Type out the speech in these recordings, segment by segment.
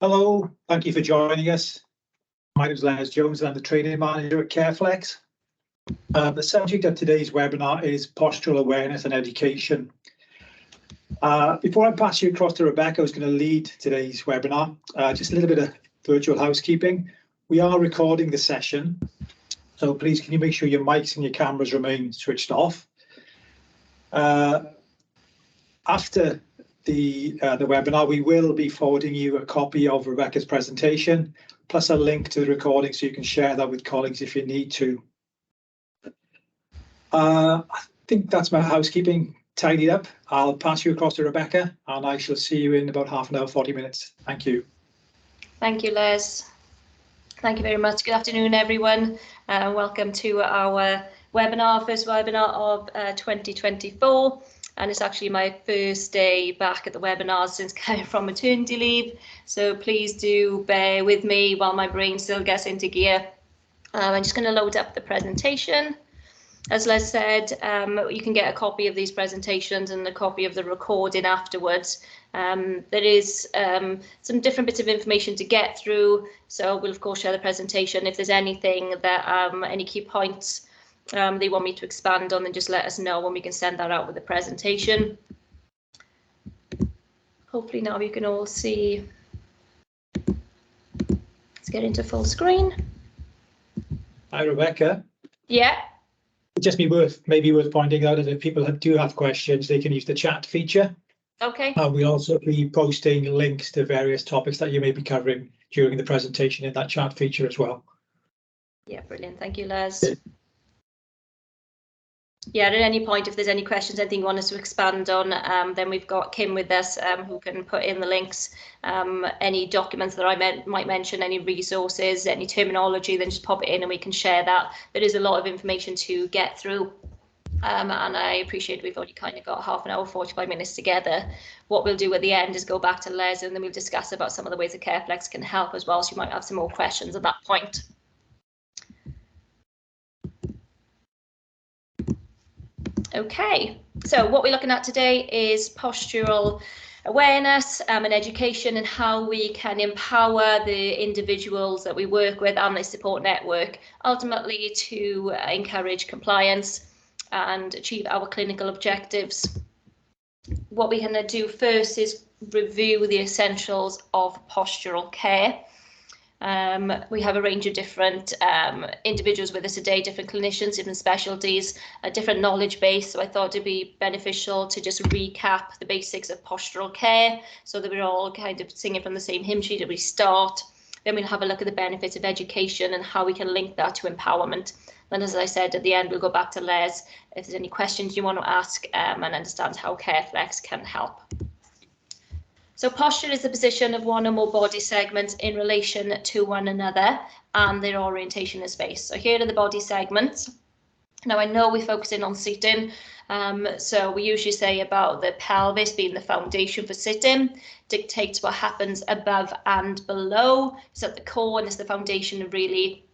Hello, thank you for joining us. My name is Les Jones and I'm the training manager at CareFlex. The subject of today's webinar is postural awareness and education. Before I pass you across to Rebecca, who's going to lead today's webinar, just a little bit of virtual housekeeping. We are recording the session, so please can you make sure your mics and your cameras remain switched off. After the webinar, we will be forwarding you a copy of Rebecca's presentation, plus a link to the recording so you can share that with colleagues if you need to. I think that's my housekeeping tidied up. I'll pass you across to Rebecca and I shall see you in about half an hour, 40 minutes. Thank you. Thank you, Les. Thank you very much. Good afternoon, everyone. Welcome to our webinar, first webinar of 2024. And it's actually my first day back at the webinar since coming from maternity leave. So please do bear with me while my brain still gets into gear. I'm just going to load up the presentation. As Les said, you can get a copy of these presentations and a copy of the recording afterwards. There is some different bits of information to get through. So we'll of course share the presentation. If there's anything that any key points they want me to expand on, then just let us know and we can send that out with the presentation. Hopefully now you can all see. Let's get into full screen. Hi, Rebecca. Yeah. It'd just be maybe worth pointing out that if people do have questions, they can use the chat feature. Okay. We'll also be posting links to various topics that you may be covering during the presentation in that chat feature as well. Yeah, brilliant. Thank you, Les. Yeah, at any point, if there's any questions, anything you want us to expand on, then we've got Kim with us who can put in the links, any documents that I might mention, any resources, any terminology, then just pop it in and we can share that. There is a lot of information to get through. And I appreciate we've already kind of got half an hour, 45 minutes together. What we'll do at the end is go back to Les and then we'll discuss about some of the ways that CareFlex can help as well. So you might have some more questions at that point. Okay, so what we're looking at today is postural awareness and education and how we can empower the individuals that we work with and the support network, ultimately to encourage compliance and achieve our clinical objectives. What we're going to do first is review the essentials of postural care. We have a range of different individuals with us today, different clinicians, different specialties, a different knowledge base. So I thought it'd be beneficial to just recap the basics of postural care so that we're all kind of singing from the same hymn sheet as we start. Then we'll have a look at the benefits of education and how we can link that to empowerment. Then, as I said, at the end, we'll go back to Les if there's any questions you want to ask and understand how CareFlex can help. So posture is the position of one or more body segments in relation to one another and their orientation in space. So here are the body segments. Now I know we're focusing on sitting, so we usually say about the pelvis being the foundation for sitting, dictates what happens above and below. It's at the core and it's the foundation of really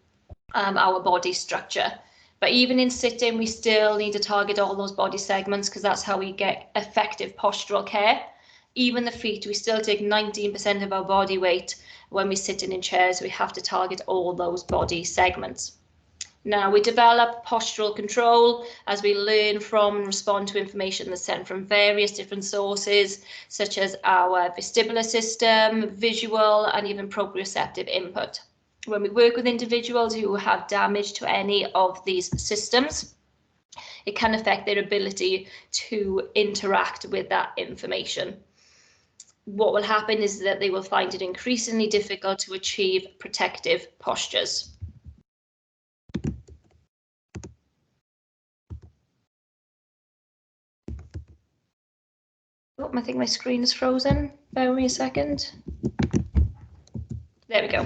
our body structure. But even in sitting, we still need to target all those body segments because that's how we get effective postural care. Even the feet, we still take 19% of our body weight when we're sitting in chairs. We have to target all those body segments. Now, we develop postural control as we learn from and respond to information that's sent from various different sources, such as our vestibular system, visual, and even proprioceptive input. When we work with individuals who have damage to any of these systems, it can affect their ability to interact with that information. What will happen is that they will find it increasingly difficult to achieve protective postures. Oh, I think my screen is frozen. Bear with me a second. There we go.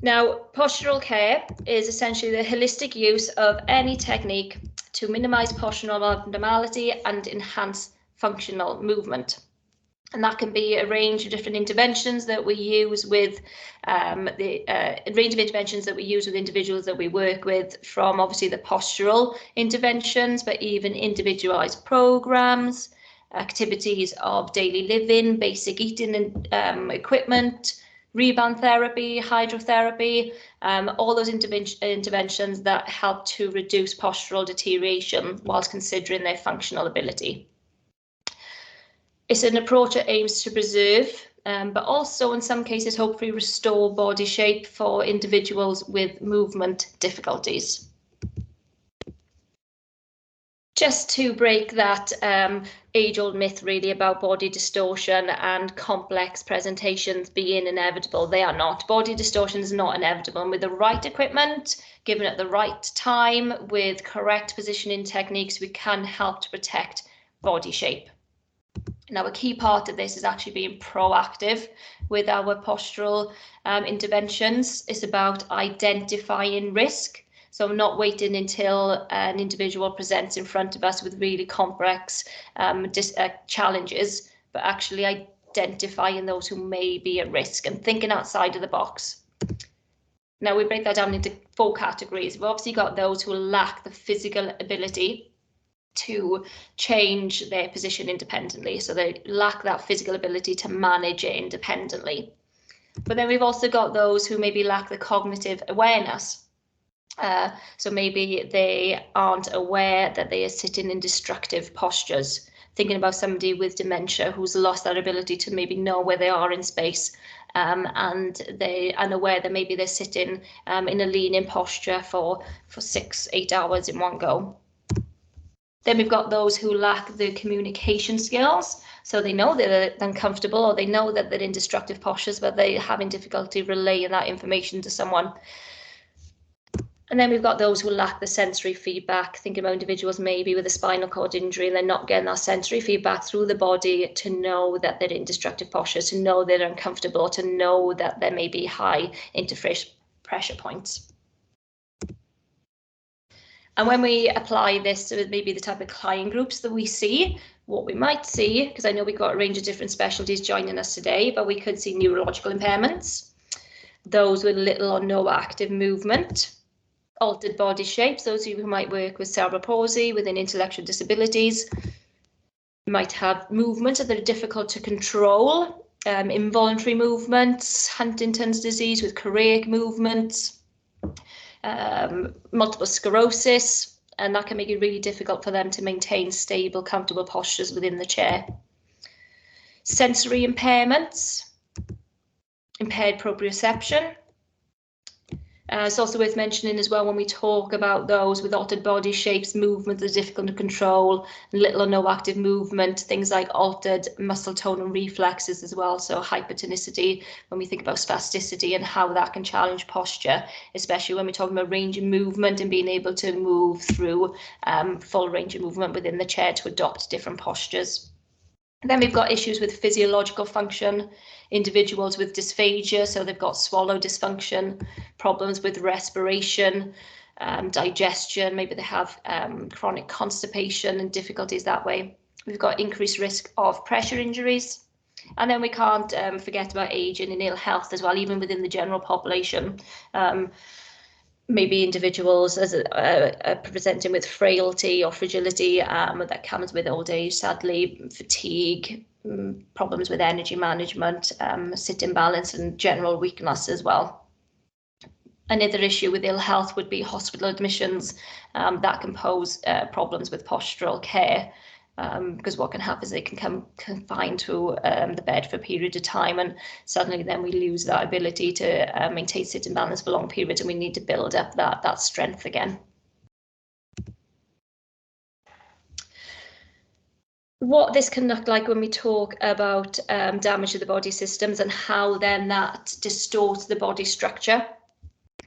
Now, postural care is essentially the holistic use of any technique to minimize postural abnormality and enhance functional movement. And that can be a range of different interventions that we use with individuals that we work with, from obviously the postural interventions, but even individualized programs, activities of daily living, basic eating and equipment, rebound therapy, hydrotherapy, all those interventions that help to reduce postural deterioration whilst considering their functional ability. It's an approach that aims to preserve, but also in some cases hopefully restore body shape for individuals with movement difficulties. Just to break that age-old myth really about body distortion and complex presentations being inevitable, they are not. Body distortion is not inevitable, and with the right equipment, given at the right time, with correct positioning techniques, we can help to protect body shape. Now, a key part of this is actually being proactive with our postural interventions. It's about identifying risk. So not waiting until an individual presents in front of us with really complex challenges, but actually identifying those who may be at risk and thinking outside of the box. Now, we break that down into 4 categories. We've obviously got those who lack the physical ability to change their position independently. So they lack that physical ability to manage it independently. But then we've also got those who maybe lack the cognitive awareness. So maybe they aren't aware that they are sitting in destructive postures. Thinking about somebody with dementia who's lost that ability to maybe know where they are in space, and they are unaware that maybe they're sitting in a lean-in posture for 6-8 hours in one go. Then we've got those who lack the communication skills. So they know they're uncomfortable, or they know that they're in destructive postures, but they're having difficulty relaying that information to someone. And then we've got those who lack the sensory feedback, thinking about individuals maybe with a spinal cord injury, and they're not getting that sensory feedback through the body to know that they're in destructive postures, to know they're uncomfortable, to know that there may be high interface pressure points. And when we apply this to maybe the type of client groups that we see, what we might see, because I know we've got a range of different specialties joining us today, but we could see neurological impairments, those with little or no active movement, altered body shapes, those of you who might work with cerebral palsy, within intellectual disabilities, might have movements that are difficult to control, involuntary movements, Huntington's disease with choreic movements, multiple sclerosis, and that can make it really difficult for them to maintain stable, comfortable postures within the chair. Sensory impairments, impaired proprioception. It's also worth mentioning as well when we talk about those with altered body shapes, movement that are difficult to control, little or no active movement, things like altered muscle tone and reflexes as well. So hypertonicity, when we think about spasticity and how that can challenge posture, especially when we're talking about range of movement and being able to move through full range of movement within the chair to adopt different postures. And then we've got issues with physiological function, individuals with dysphagia, so they've got swallow dysfunction, problems with respiration, digestion, maybe they have chronic constipation and difficulties that way. We've got increased risk of pressure injuries. And then we can't forget about aging and ill health as well, even within the general population. Maybe individuals as presenting with frailty or fragility that comes with old age, sadly, fatigue, problems with energy management, sit imbalance and general weakness as well. Another issue with ill health would be hospital admissions that can pose problems with postural care. Because what can happen is they can come confined to the bed for a period of time, and suddenly then we lose that ability to maintain sitting balance for long periods, and we need to build up that strength again. What this can look like when we talk about damage to the body systems and how then that distorts the body structure.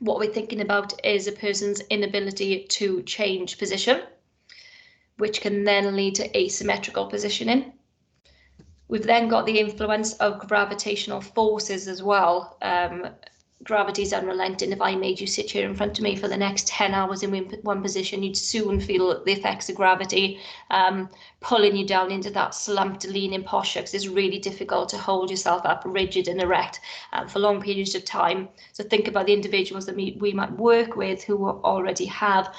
What we're thinking about is a person's inability to change position, which can then lead to asymmetrical positioning. We've then got the influence of gravitational forces as well. Gravity is unrelenting. If I made you sit here in front of me for the next 10 hours in one position, you'd soon feel the effects of gravity pulling you down into that slumped, leaning posture, because it's really difficult to hold yourself up rigid and erect for long periods of time. So think about the individuals that we might work with who already have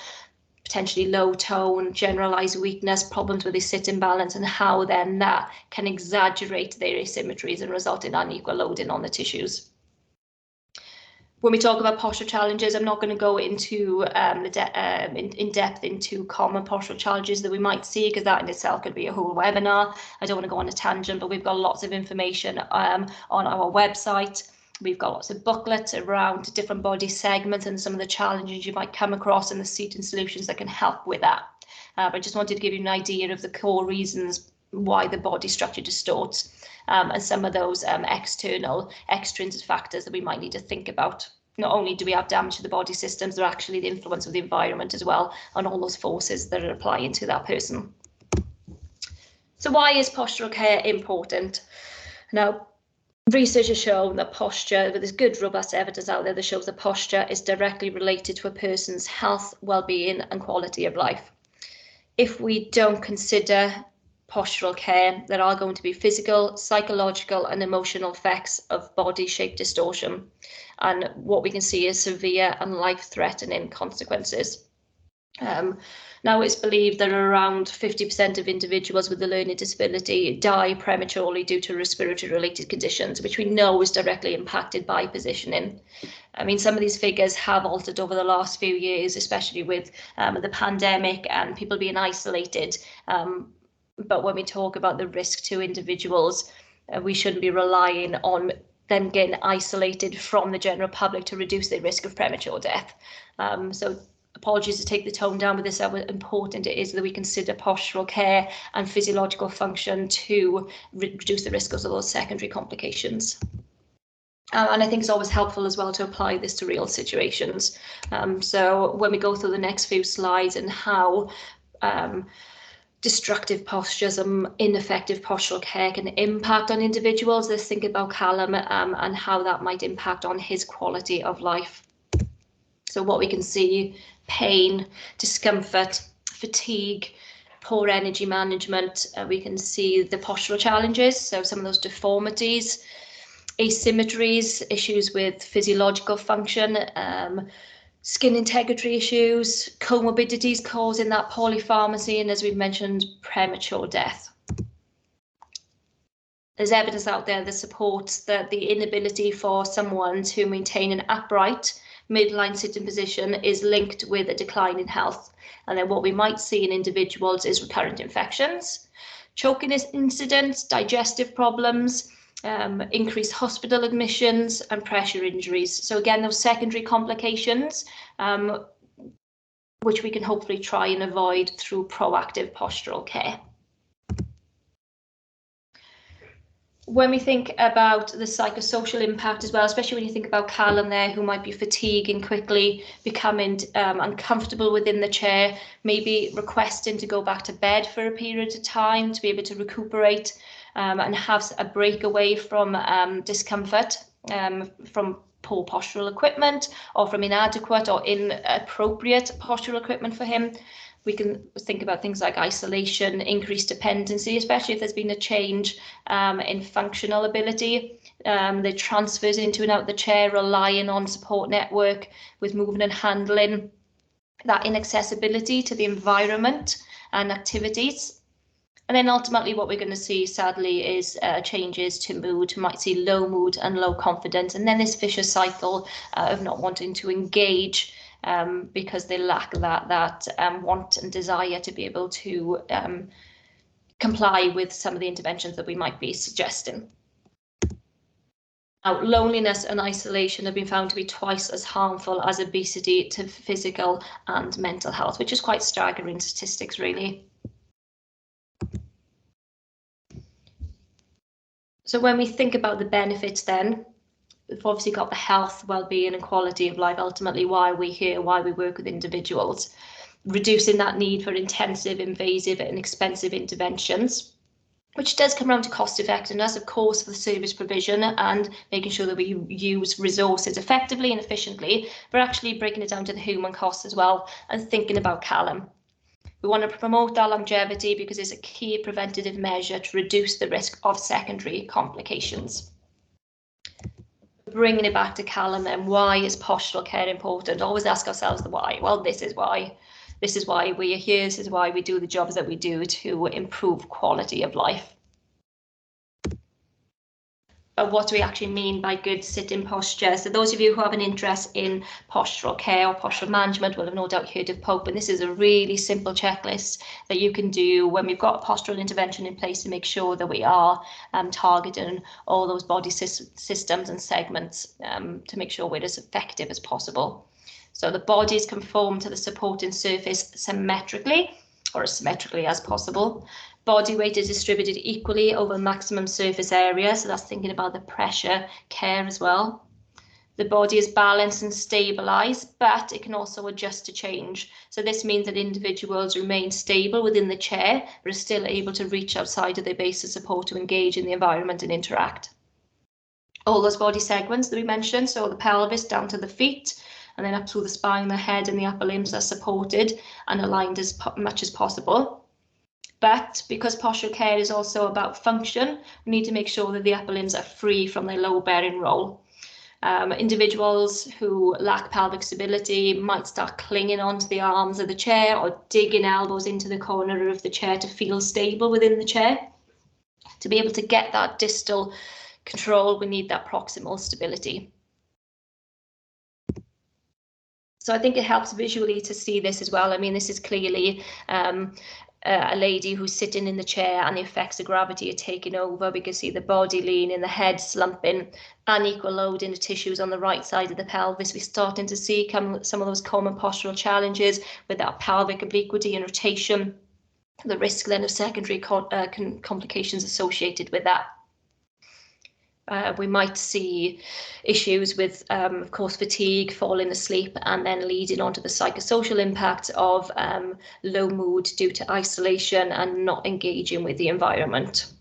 potentially low tone, generalized weakness, problems with their sitting balance, and how then that can exaggerate their asymmetries and result in unequal loading on the tissues. When we talk about postural challenges, I'm not going to go into in depth into common postural challenges that we might see, because that in itself could be a whole webinar. I don't want to go on a tangent, but we've got lots of information on our website. We've got lots of booklets around different body segments and some of the challenges you might come across, and the seating solutions that can help with that. But I just wanted to give you an idea of the core reasons why the body structure distorts, and some of those external, extrinsic factors that we might need to think about. Not only do we have damage to the body systems, they're actually the influence of the environment as well, and all those forces that are applying to that person. So why is postural care important? Now, research has shown that posture, but there's good robust evidence out there that shows that posture is directly related to a person's health, well-being and quality of life. If we don't consider postural care, there are going to be physical, psychological and emotional effects of body shape distortion, and what we can see is severe and life-threatening consequences. Now it's believed that around 50% of individuals with a learning disability die prematurely due to respiratory related conditions, which we know is directly impacted by positioning. I mean, some of these figures have altered over the last few years, especially with the pandemic and people being isolated. But when we talk about the risk to individuals, we shouldn't be relying on them getting isolated from the general public to reduce their risk of premature death. So apologies to take the tone down with this, how important it is that we consider postural care and physiological function to reduce the risk of those secondary complications. And I think it's always helpful as well to apply this to real situations. So when we go through the next few slides and how destructive postures and ineffective postural care can impact on individuals, let's think about Callum and how that might impact on his quality of life. So what we can see: pain, discomfort, fatigue, poor energy management. We can see the postural challenges, so some of those deformities, asymmetries, issues with physiological function, skin integrity issues, comorbidities causing that polypharmacy, and as we've mentioned, premature death. There's evidence out there that supports that the inability for someone to maintain an upright midline sitting position is linked with a decline in health. And then what we might see in individuals is recurrent infections, choking incidents, digestive problems, increased hospital admissions and pressure injuries. So again, those secondary complications, which we can hopefully try and avoid through proactive postural care. When we think about the psychosocial impact as well, especially when you think about Callum there, who might be fatiguing quickly, becoming uncomfortable within the chair, maybe requesting to go back to bed for a period of time to be able to recuperate and have a break away from discomfort from poor postural equipment or from inadequate or inappropriate postural equipment for him. We can think about things like isolation, increased dependency, especially if there's been a change in functional ability. They transfers into and out the chair, relying on support network with movement and handling, that inaccessibility to the environment and activities. And then ultimately what we're going to see, sadly, is changes to mood. We might see low mood and low confidence, and then this vicious cycle of not wanting to engage because they lack that want and desire to be able to comply with some of the interventions that we might be suggesting. Now, loneliness and isolation have been found to be twice as harmful as obesity to physical and mental health, which is quite staggering statistics, really. So when we think about the benefits then, we've obviously got the health, well-being and quality of life, ultimately why we're here, why we work with individuals, reducing that need for intensive, invasive and expensive interventions, which does come around to cost effectiveness, of course, for the service provision and making sure that we use resources effectively and efficiently, but actually breaking it down to the human cost as well and thinking about Callum. We want to promote that longevity because it's a key preventative measure to reduce the risk of secondary complications. Bringing it back to Callum then, why is postural care important? Always ask ourselves the why. Well, this is why. This is why we are here. This is why we do the jobs that we do, to improve quality of life. But what do we actually mean by good sitting posture? So those of you who have an interest in postural care or postural management will have no doubt heard of POPE, and this is a really simple checklist that you can do when we've got a postural intervention in place to make sure that we are targeting all those body systems and segments to make sure we're as effective as possible. So the body is conformed to the supporting surface symmetrically, or as symmetrically as possible. Body weight is distributed equally over maximum surface area, so that's thinking about the pressure care as well. The body is balanced and stabilized, but it can also adjust to change. So this means that individuals remain stable within the chair, but are still able to reach outside of their base of support to engage in the environment and interact. All those body segments that we mentioned, so the pelvis down to the feet, and then up through the spine, the head and the upper limbs are supported and aligned as much as possible. But because postural care is also about function, we need to make sure that the upper limbs are free from their low bearing role. Individuals who lack pelvic stability might start clinging onto the arms of the chair or digging elbows into the corner of the chair to feel stable within the chair. To be able to get that distal control, we need that proximal stability. So I think it helps visually to see this as well. I mean, this is clearly a lady who's sitting in the chair and the effects of gravity are taking over. We can see the body leaning, the head slumping, unequal load in the tissues on the right side of the pelvis. We're starting to see some of those common postural challenges with that pelvic obliquity and rotation, the risk then of secondary complications associated with that. We might see issues with, of course, fatigue, falling asleep, and then leading on to the psychosocial impact of low mood due to isolation and not engaging with the environment.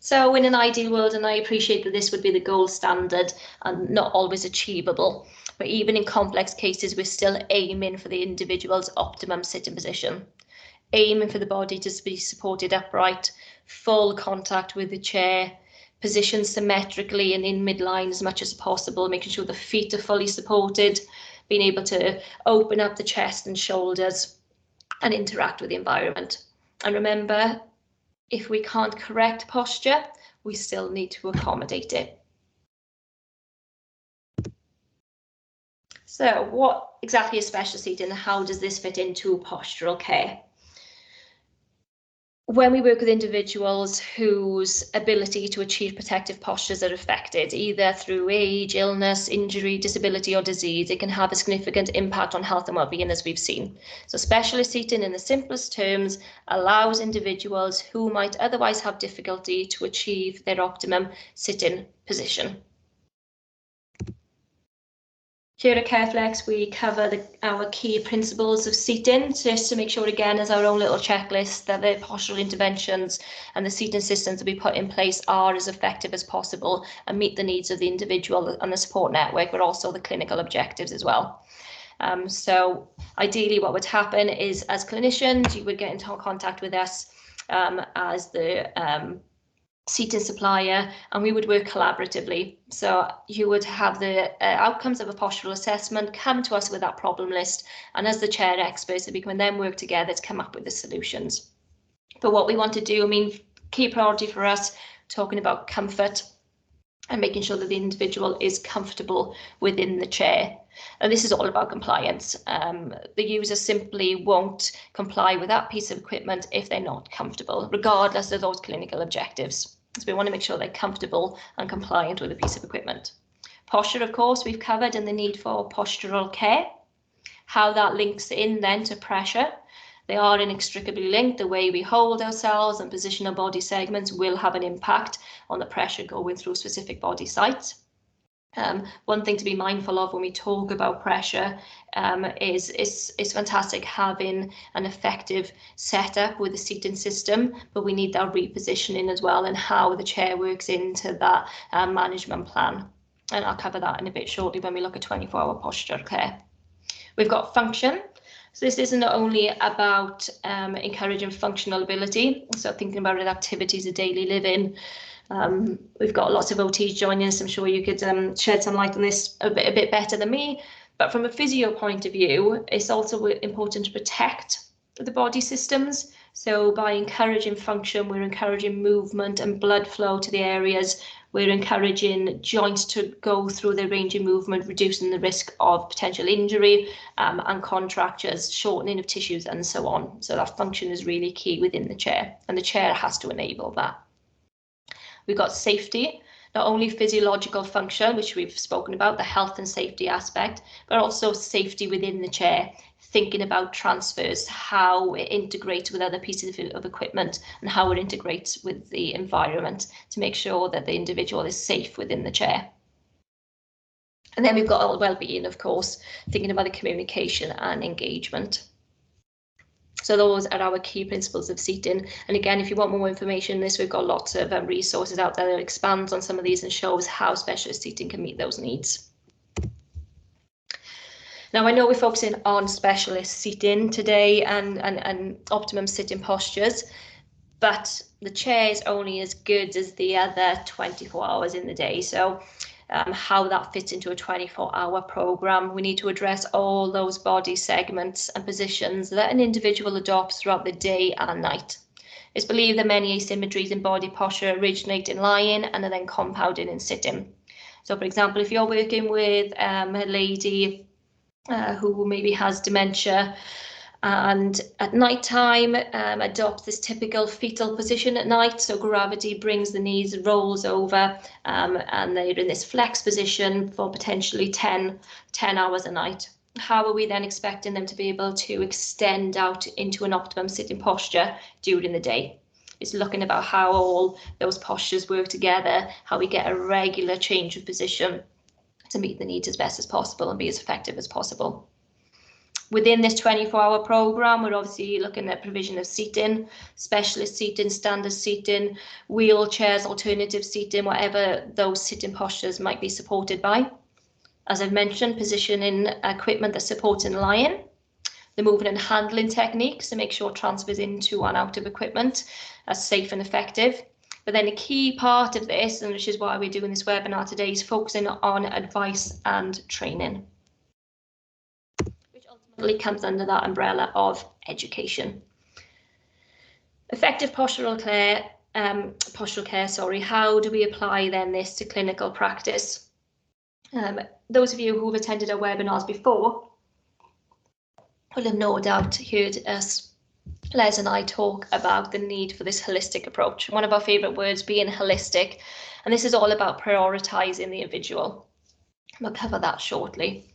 So in an ideal world, and I appreciate that this would be the gold standard and not always achievable, but even in complex cases, we're still aiming for the individual's optimum sitting position, aiming for the body to be supported upright, full contact with the chair, positioned symmetrically and in midline as much as possible, making sure the feet are fully supported, being able to open up the chest and shoulders and interact with the environment. And remember, if we can't correct posture, we still need to accommodate it. So what exactly is special seating and how does this fit into postural care? When we work with individuals whose ability to achieve protective postures are affected, either through age, illness, injury, disability or disease, it can have a significant impact on health and well-being, as we've seen. So specialist seating, in the simplest terms, allows individuals who might otherwise have difficulty to achieve their optimum sitting position. Here at CareFlex, we cover our key principles of seating, just to make sure, again, as our own little checklist, that the postural interventions and the seating systems that we put in place are as effective as possible and meet the needs of the individual and the support network, but also the clinical objectives as well. So ideally what would happen is, as clinicians, you would get into contact with us as the seating supplier, and we would work collaboratively. So you would have the outcomes of a postural assessment, come to us with that problem list, and as the chair experts, we can then work together to come up with the solutions. But what we want to do, I mean, key priority for us, talking about comfort and making sure that the individual is comfortable within the chair. And this is all about compliance. The user simply won't comply with that piece of equipment if they're not comfortable, regardless of those clinical objectives. So we want to make sure they're comfortable and compliant with a piece of equipment. Posture, of course, we've covered, and the need for postural care. How that links in then to pressure. They are inextricably linked. The way we hold ourselves and position our body segments will have an impact on the pressure going through specific body sites. One thing to be mindful of when we talk about pressure is it's fantastic having an effective setup with the seating system, but we need that repositioning as well and how the chair works into that management plan. And I'll cover that in a bit shortly when we look at 24-hour posture care. We've got function. So this isn't only about encouraging functional ability, so thinking about activities of daily living. We've got lots of OTs joining us. I'm sure you could shed some light on this a bit better than me. But from a physio point of view, it's also important to protect the body systems. So by encouraging function, we're encouraging movement and blood flow to the areas. We're encouraging joints to go through their range of movement, reducing the risk of potential injury and contractures, shortening of tissues and so on. So that function is really key within the chair, and the chair has to enable that. We've got safety, not only physiological function, which we've spoken about, the health and safety aspect, but also safety within the chair, thinking about transfers, how it integrates with other pieces of equipment and how it integrates with the environment to make sure that the individual is safe within the chair. And then we've got all well-being, of course, thinking about the communication and engagement. So those are our key principles of seating. And again, if you want more information on this, we've got lots of resources out there that expands on some of these and shows how specialist seating can meet those needs. Now, I know we're focusing on specialist seating today and optimum sitting postures, but the chair is only as good as the other 24 hours in the day. So how that fits into a 24-hour program, we need to address all those body segments and positions that an individual adopts throughout the day and night. It's believed that many asymmetries in body posture originate in lying and are then compounded in sitting. So, for example, if you're working with a lady who maybe has dementia and at night time adopts this typical fetal position at night, so gravity brings the knees, rolls over, and they're in this flex position for potentially 10 hours a night. How are we then expecting them to be able to extend out into an optimum sitting posture during the day? It's looking about how all those postures work together, how we get a regular change of position to meet the needs as best as possible and be as effective as possible. Within this 24-hour program, we're obviously looking at provision of seating, specialist seating, standard seating, wheelchairs, alternative seating, whatever those sitting postures might be supported by. As I've mentioned, positioning equipment that supports in lying, the movement and handling techniques to make sure transfers into and out of equipment are safe and effective. But then a key part of this, and which is why we're doing this webinar today, is focusing on advice and training, which ultimately comes under that umbrella of education. Effective postural care, how do we apply then this to clinical practice? Those of you who have attended our webinars before will have no doubt heard us, Les and I, talk about the need for this holistic approach. One of our favourite words being holistic, and this is all about prioritising the individual. We'll cover that shortly.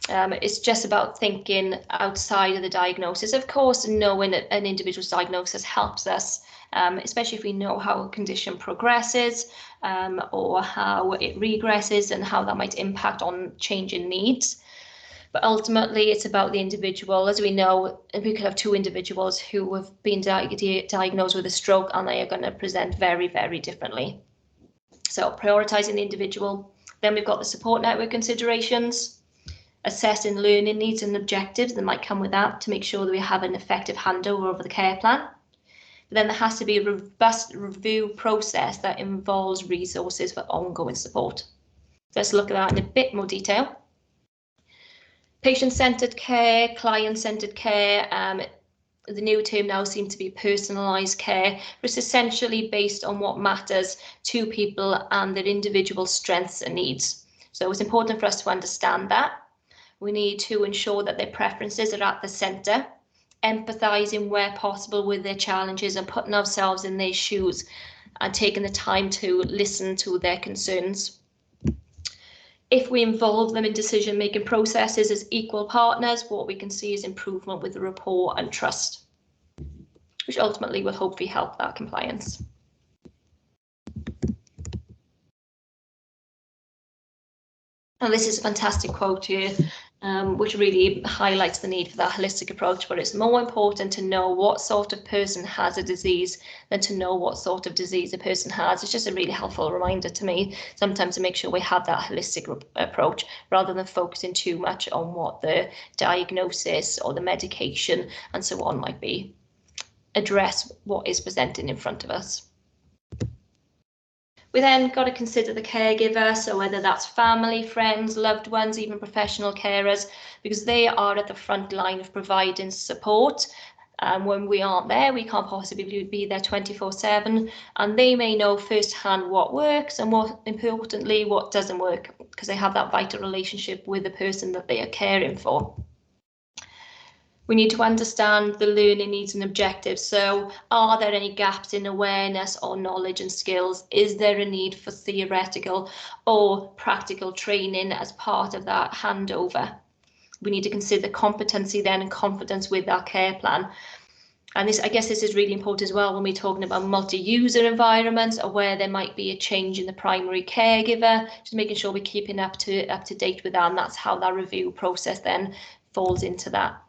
It's just about thinking outside of the diagnosis. Of course, knowing an individual's diagnosis helps us, especially if we know how a condition progresses or how it regresses and how that might impact on changing needs. But ultimately, it's about the individual. As we know, we could have two individuals who have been diagnosed with a stroke and they are going to present very, very differently. So prioritising the individual. Then we've got the support network considerations, assessing learning needs and objectives that might come with that to make sure that we have an effective handover over the care plan. But then there has to be a robust review process that involves resources for ongoing support. Let's look at that in a bit more detail. Patient-centred care, client-centred care, the new term now seems to be personalised care, which is essentially based on what matters to people and their individual strengths and needs. So it's important for us to understand that. We need to ensure that their preferences are at the centre, empathising where possible with their challenges and putting ourselves in their shoes and taking the time to listen to their concerns. If we involve them in decision-making processes as equal partners, what we can see is improvement with the rapport and trust, which ultimately will hopefully help that compliance. And this is a fantastic quote here, which really highlights the need for that holistic approach, but it's more important to know what sort of person has a disease than to know what sort of disease a person has. It's just a really helpful reminder to me sometimes to make sure we have that holistic approach rather than focusing too much on what the diagnosis or the medication and so on might be. Address what is presented in front of us. We then got to consider the caregiver, so whether that's family, friends, loved ones, even professional carers, because they are at the front line of providing support. When we aren't there, we can't possibly be there 24/7, and they may know firsthand what works and, more importantly, what doesn't work, because they have that vital relationship with the person that they are caring for. We need to understand the learning needs and objectives. So are there any gaps in awareness or knowledge and skills? Is there a need for theoretical or practical training as part of that handover? We need to consider competency then and confidence with our care plan. And this, I guess this is really important as well when we're talking about multi-user environments, or where there might be a change in the primary caregiver, just making sure we're keeping up to date with that, and that's how that review process then falls into that.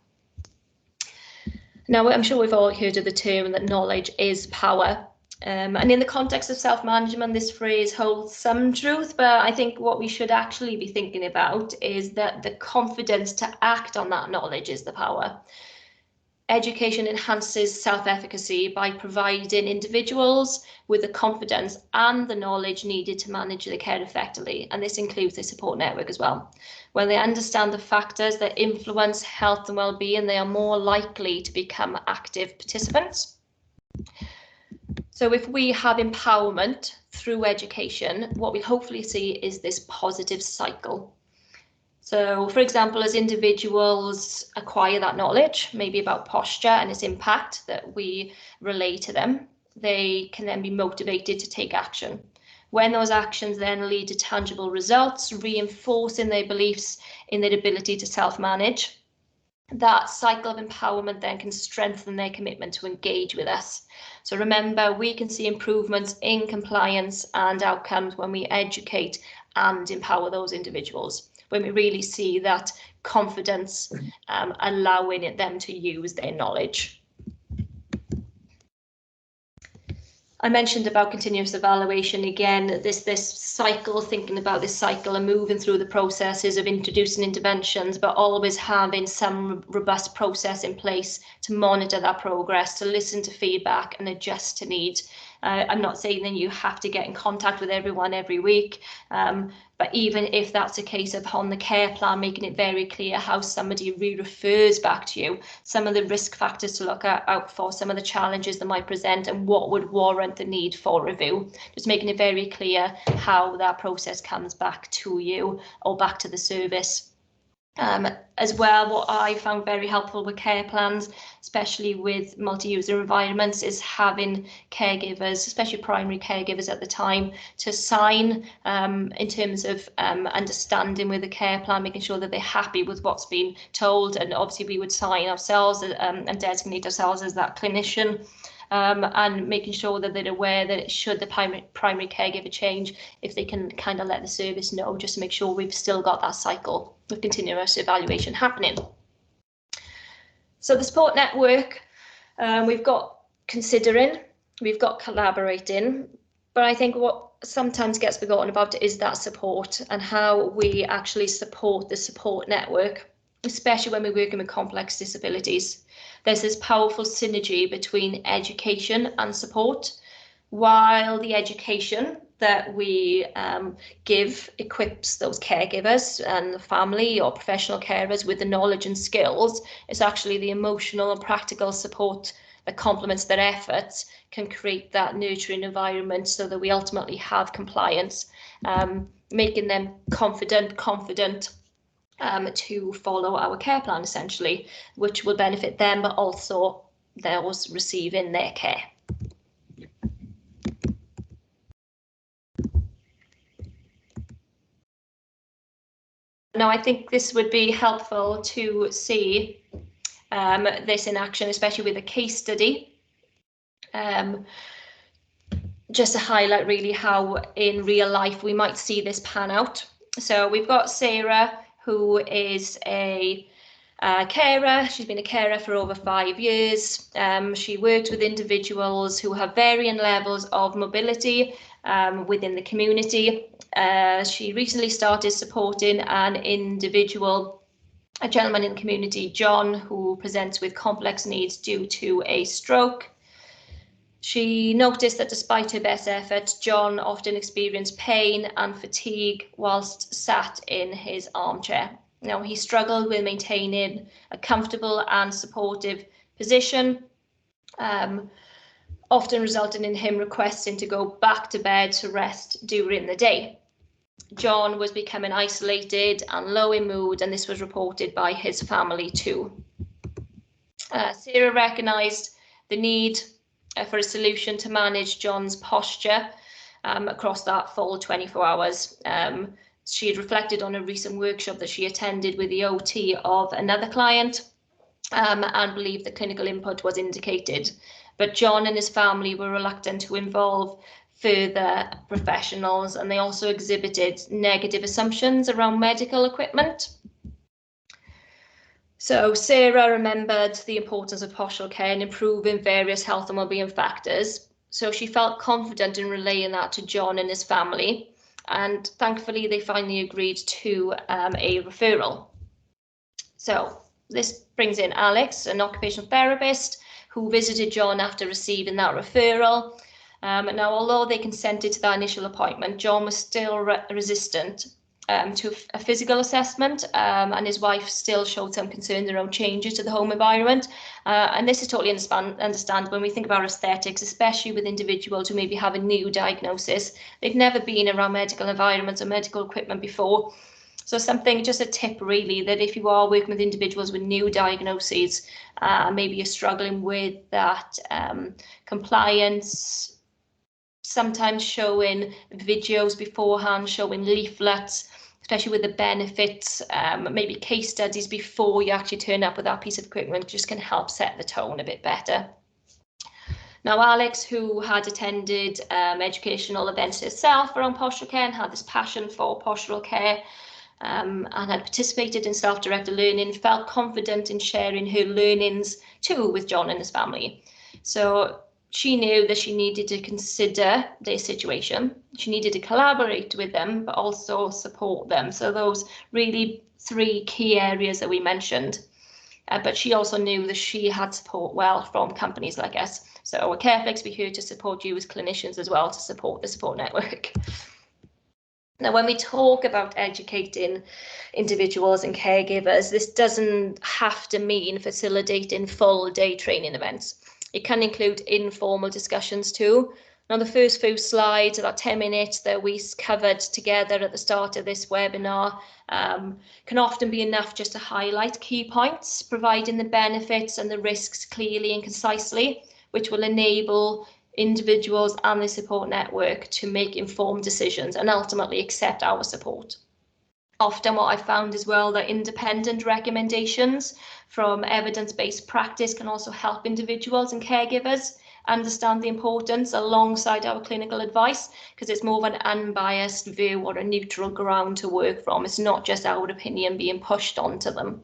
Now, I'm sure we've all heard of the term that knowledge is power. And in the context of self-management, this phrase holds some truth, but I think what we should actually be thinking about is that the confidence to act on that knowledge is the power. Education enhances self-efficacy by providing individuals with the confidence and the knowledge needed to manage their care effectively, and this includes the support network as well. When they understand the factors that influence health and well-being, they are more likely to become active participants. So if we have empowerment through education, what we hopefully see is this positive cycle. So, for example, as individuals acquire that knowledge, maybe about posture and its impact that we relay to them, they can then be motivated to take action. When those actions then lead to tangible results, reinforcing their beliefs in their ability to self-manage, that cycle of empowerment then can strengthen their commitment to engage with us. So remember, we can see improvements in compliance and outcomes when we educate and empower those individuals, when we really see that confidence, allowing them to use their knowledge. I mentioned about continuous evaluation again, this cycle, thinking about this cycle and moving through the processes of introducing interventions, but always having some robust process in place to monitor that progress, to listen to feedback and adjust to needs. I'm not saying that you have to get in contact with everyone every week, but even if that's a case of on the care plan, making it very clear how somebody refers back to you, some of the risk factors to look out for, some of the challenges that might present and what would warrant the need for review, just making it very clear how that process comes back to you or back to the service. As well, what I found very helpful with care plans, especially with multi-user environments, is having caregivers, especially primary caregivers at the time, to sign in terms of understanding with the care plan, making sure that they're happy with what's been told, and obviously we would sign ourselves and designate ourselves as that clinician. And making sure that they're aware that should the primary caregiver change, if they can kind of let the service know, just to make sure we've still got that cycle of continuous evaluation happening. So the support network, we've got considering, we've got collaborating, but I think what sometimes gets forgotten about is that support and how we actually support the support network, especially when we're working with complex disabilities. There's this powerful synergy between education and support. While the education that we give equips those caregivers and the family or professional carers with the knowledge and skills, it's actually the emotional and practical support that complements their efforts can create that nurturing environment so that we ultimately have compliance, making them confident to follow our care plan, essentially, which will benefit them, but also those receiving their care. Now, I think this would be helpful to see this in action, especially with a case study, just to highlight really how in real life we might see this pan out. So we've got Sarah, who is a carer. She's been a carer for over 5 years. She worked with individuals who have varying levels of mobility within the community. She recently started supporting an individual, a gentleman in the community, John, who presents with complex needs due to a stroke. She noticed that despite her best efforts, John often experienced pain and fatigue whilst sat in his armchair. Now, he struggled with maintaining a comfortable and supportive position, often resulting in him requesting to go back to bed to rest during the day. John was becoming isolated and low in mood, and this was reported by his family too. Sarah recognised the need for a solution to manage John's posture across that full 24 hours. She had reflected on a recent workshop that she attended with the OT of another client and believed that clinical input was indicated. But John and his family were reluctant to involve further professionals, and they also exhibited negative assumptions around medical equipment. So Sarah remembered the importance of postural care in improving various health and wellbeing factors. So she felt confident in relaying that to John and his family. And thankfully, they finally agreed to a referral. So this brings in Alex, an occupational therapist, who visited John after receiving that referral. Now, although they consented to that initial appointment, John was still resistant to a physical assessment, and his wife still showed some concerns around changes to the home environment. And this is totally understand when we think about aesthetics, especially with individuals who maybe have a new diagnosis. They've never been around medical environments or medical equipment before. So something, just a tip really, that if you are working with individuals with new diagnoses, maybe you're struggling with that compliance, sometimes showing videos beforehand, showing leaflets, especially with the benefits, maybe case studies before you actually turn up with that piece of equipment, just can help set the tone a bit better. Now, Alex, who had attended educational events herself around postural care and had this passion for postural care, and had participated in self-directed learning, felt confident in sharing her learnings too with John and his family. So she knew that she needed to consider their situation. She needed to collaborate with them, but also support them. So those really 3 key areas that we mentioned. But she also knew that she had support from companies like us. So at CareFlex, we're here to support you as clinicians as well, to support the support network. Now, when we talk about educating individuals and caregivers, this doesn't have to mean facilitating full day training events. It can include informal discussions too. Now, the first few slides, about 10 minutes that we covered together at the start of this webinar, can often be enough just to highlight key points, providing the benefits and the risks clearly and concisely, which will enable individuals and the support network to make informed decisions and ultimately accept our support. Often what I found as well, that independent recommendations from evidence-based practice can also help individuals and caregivers understand the importance alongside our clinical advice, because it's more of an unbiased view or a neutral ground to work from. It's not just our opinion being pushed onto them.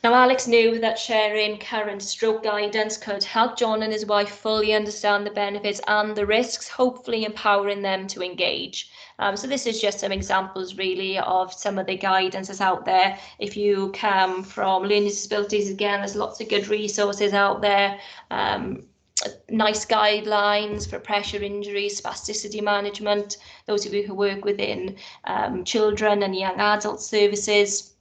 Now, Alex knew that sharing current stroke guidance could help John and his wife fully understand the benefits and the risks, hopefully empowering them to engage. So this is just some examples really of some of the guidance that's out there. If you come from learning disabilities, again, there's lots of good resources out there. Nice guidelines for pressure injuries, spasticity management, those of you who work within children and young adult services,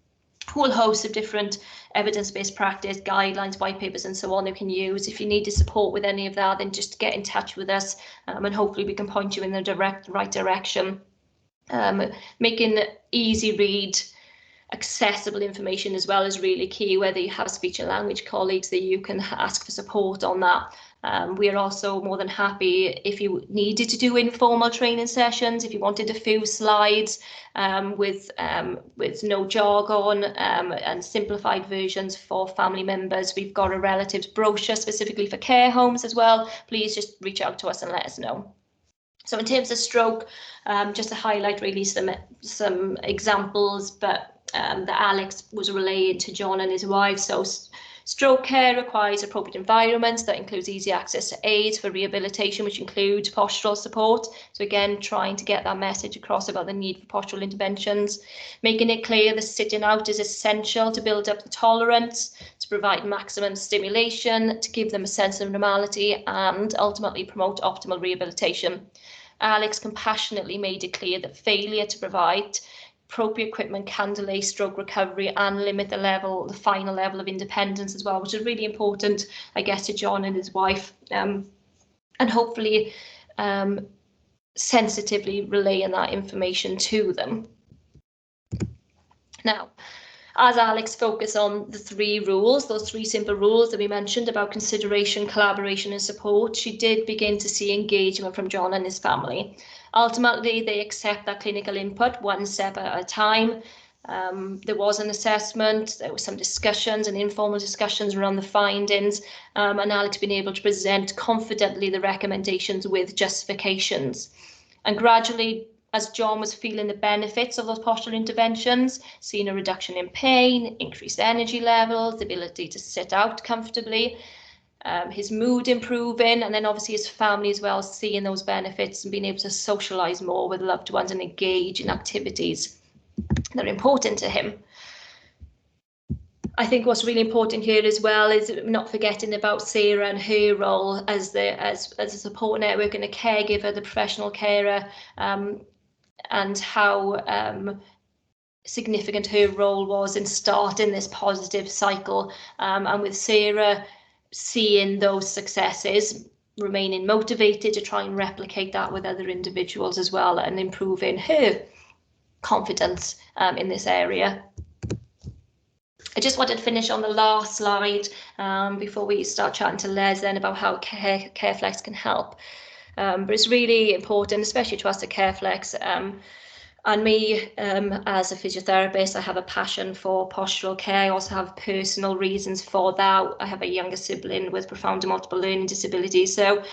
whole host of different evidence-based practice guidelines, white papers and so on you can use. If you need support with any of that, then just get in touch with us, and hopefully we can point you in the right direction. Making easy read, accessible information as well is really key, whether you have speech and language colleagues that you can ask for support on that. We are also more than happy if you needed to do informal training sessions, if you wanted a few slides with no jargon and simplified versions for family members. We've got a relatives brochure specifically for care homes as well. Please just reach out to us and let us know. So in terms of stroke, just to highlight really some examples, but that Alex was relaying to John and his wife. So Stroke care requires appropriate environments that includes easy access to aids for rehabilitation, which include postural support. So again, trying to get that message across about the need for postural interventions, making it clear that sitting out is essential to build up the tolerance, to provide maximum stimulation, to give them a sense of normality, and ultimately promote optimal rehabilitation. Alex compassionately made it clear that failure to provide appropriate equipment can delay stroke recovery and limit the final level of independence as well, which is really important, I guess, to John and his wife, and hopefully sensitively relaying that information to them. Now, as Alex focused on the three rules, those three simple rules that we mentioned about consideration, collaboration and support, she did begin to see engagement from John and his family. Ultimately, they accept that clinical input one step at a time. There was an assessment, there were some discussions and informal discussions around the findings, and Alex been able to present confidently the recommendations with justifications. And gradually, as John was feeling the benefits of those postural interventions, seeing a reduction in pain, increased energy levels, the ability to sit out comfortably, his mood improving, and then obviously his family as well, seeing those benefits and being able to socialise more with loved ones and engage in activities that are important to him. I think what's really important here as well is not forgetting about Sarah and her role as a support network and a caregiver, the professional carer, and how significant her role was in starting this positive cycle, and with Sarah seeing those successes, remaining motivated to try and replicate that with other individuals as well, and improving her confidence in this area. I just wanted to finish on the last slide before we start chatting to Les then about how CareFlex can help. But it's really important, especially to us at CareFlex, and me as a physiotherapist, I have a passion for postural care. I also have personal reasons for that. I have a younger sibling with profound and multiple learning disabilities. So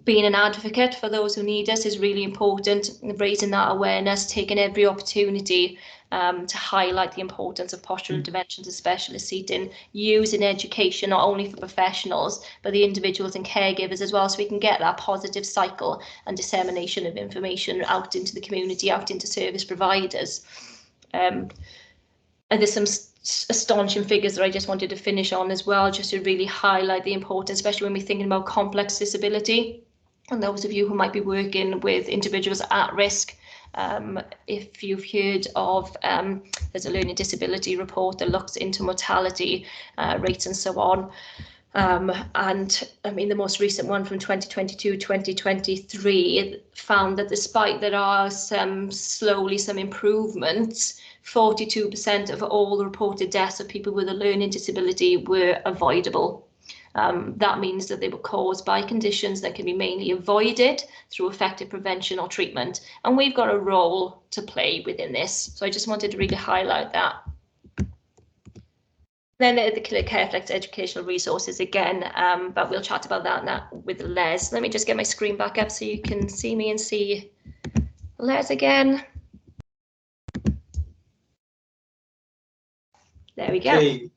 being an advocate for those who need us is really important, raising that awareness, taking every opportunity to highlight the importance of postural interventions and specialist seating, using education not only for professionals, but the individuals and caregivers as well, so we can get that positive cycle and dissemination of information out into the community, out into service providers. And there's some astonishing figures that I just wanted to finish on as well, just to really highlight the importance, especially when we're thinking about complex disability. And those of you who might be working with individuals at risk, if you've heard of, there's a learning disability report that looks into mortality rates and so on. And I mean, the most recent one from 2022-2023 found that despite there are some improvements, 42% of all the reported deaths of people with a learning disability were avoidable. That means that they were caused by conditions that can be mainly avoided through effective prevention or treatment. And we've got a role to play within this. So I just wanted to really highlight that. Then the CareFlex educational resources again, but we'll chat about that now with Les. Let me just get my screen back up so you can see me and see Les again. There we go. Okay.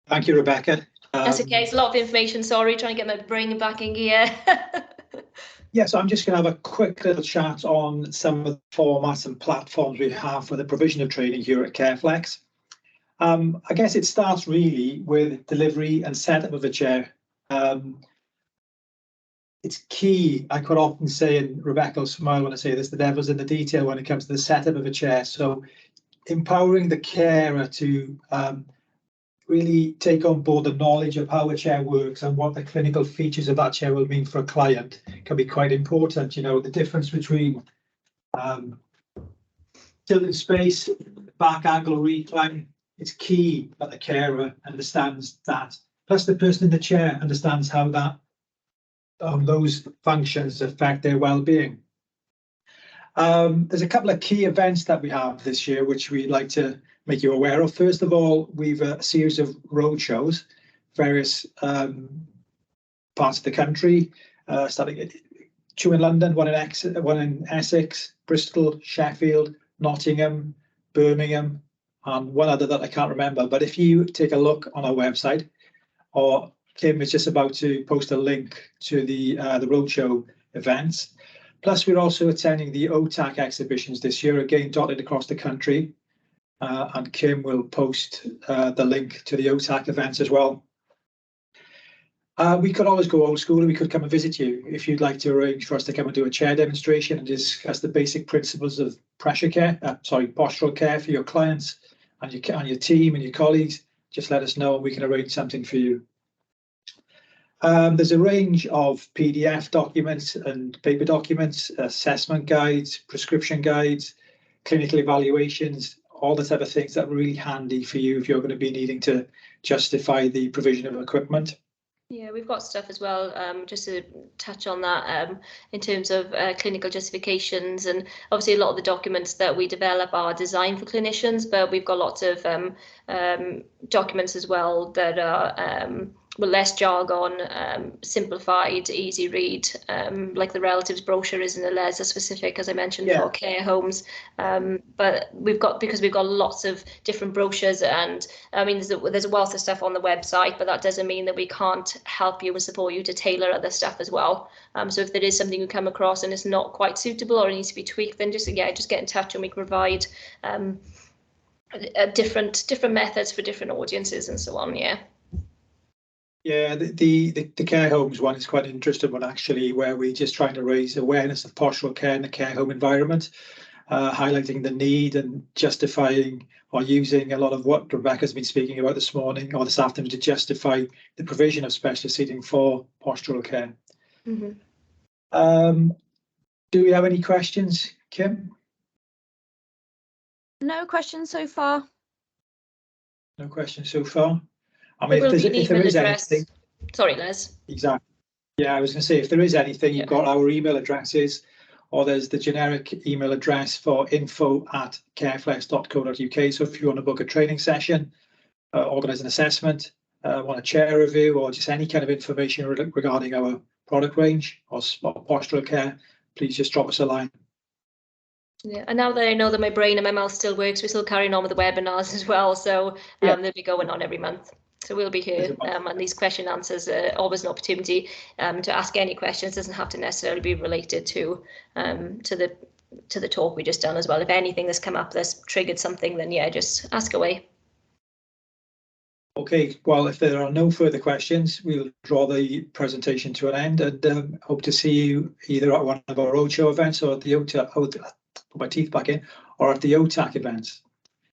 Thank you, Rebecca. That's okay, it's a lot of information, sorry, trying to get my brain back in gear. Yeah, so I'm just going to have a quick little chat on some of the formats and platforms we have for the provision of training here at CareFlex. I guess it starts really with delivery and setup of a chair. It's key, I could often say, and Rebecca will smile when I say this, the devil's in the detail when it comes to the setup of a chair. So empowering the carer to really take on board the knowledge of how a chair works and what the clinical features of that chair will mean for a client can be quite important. You know, the difference between tilted space, back angle, recline, it's key that the carer understands that. Plus the person in the chair understands how that those functions affect their well-being. There's a couple of key events that we have this year which we'd like to make you aware of. First of all, we've a series of road shows, various parts of the country, starting at 2 in London, one in Essex, Bristol, Sheffield, Nottingham, Birmingham, and one other that I can't remember. But if you take a look on our website, or Kim is just about to post a link to the roadshow events. Plus, we're also attending the OTAC exhibitions this year, again dotted across the country. And Kim will post the link to the OTAC events as well. We could always go old school and we could come and visit you if you'd like to arrange for us to come and do a chair demonstration and discuss the basic principles of postural care for your clients and your team and your colleagues. Just let us know and we can arrange something for you. There's a range of PDF documents and paper documents, assessment guides, prescription guides, clinical evaluations, all the type of things that are really handy for you if you're going to be needing to justify the provision of equipment. Yeah, we've got stuff as well, just to touch on that, in terms of clinical justifications, and obviously a lot of the documents that we develop are designed for clinicians, but we've got lots of documents as well that are with less jargon, simplified, easy read, like the relatives brochure isn't a LESA specific, as I mentioned, for care homes. But because we've got lots of different brochures, and I mean, there's a wealth of stuff on the website, but that doesn't mean that we can't help you and support you to tailor other stuff as well. So if there is something you come across and it's not quite suitable or it needs to be tweaked, then just get in touch and we can provide different methods for different audiences and so on. Yeah, the care homes one is quite an interesting one, actually, where we're just trying to raise awareness of postural care in the care home environment, highlighting the need and justifying or using a lot of what Rebecca's been speaking about this morning or this afternoon to justify the provision of specialist seating for postural care. Mm-hmm. Do we have any questions, Kim? No questions so far. No questions so far. I mean, if there is anything, sorry, Les. Exactly. Yeah, I was going to say, if there is anything, you've got our email addresses, or there's the generic email address for info@careflex.co.uk. So if you want to book a training session, organise an assessment, want a chair review, or just any kind of information regarding our product range or postural care, please just drop us a line. Yeah, and now that I know that my brain and my mouth still works, we're still carrying on with the webinars as well. So they'll be going on every month. So we'll be here, and these question answers are always an opportunity to ask any questions. It doesn't have to necessarily be related to the talk we just done as well. If anything has come up that's triggered something, then just ask away. Okay, well, if there are no further questions, we'll draw the presentation to an end, and hope to see you either at one of our roadshow events or at the OTAC, put my teeth back in, or at the OTAC events.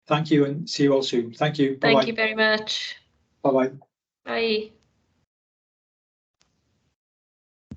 Thank you, and see you all soon. Thank you. Bye-bye. Thank you very much. Bye-bye. Bye.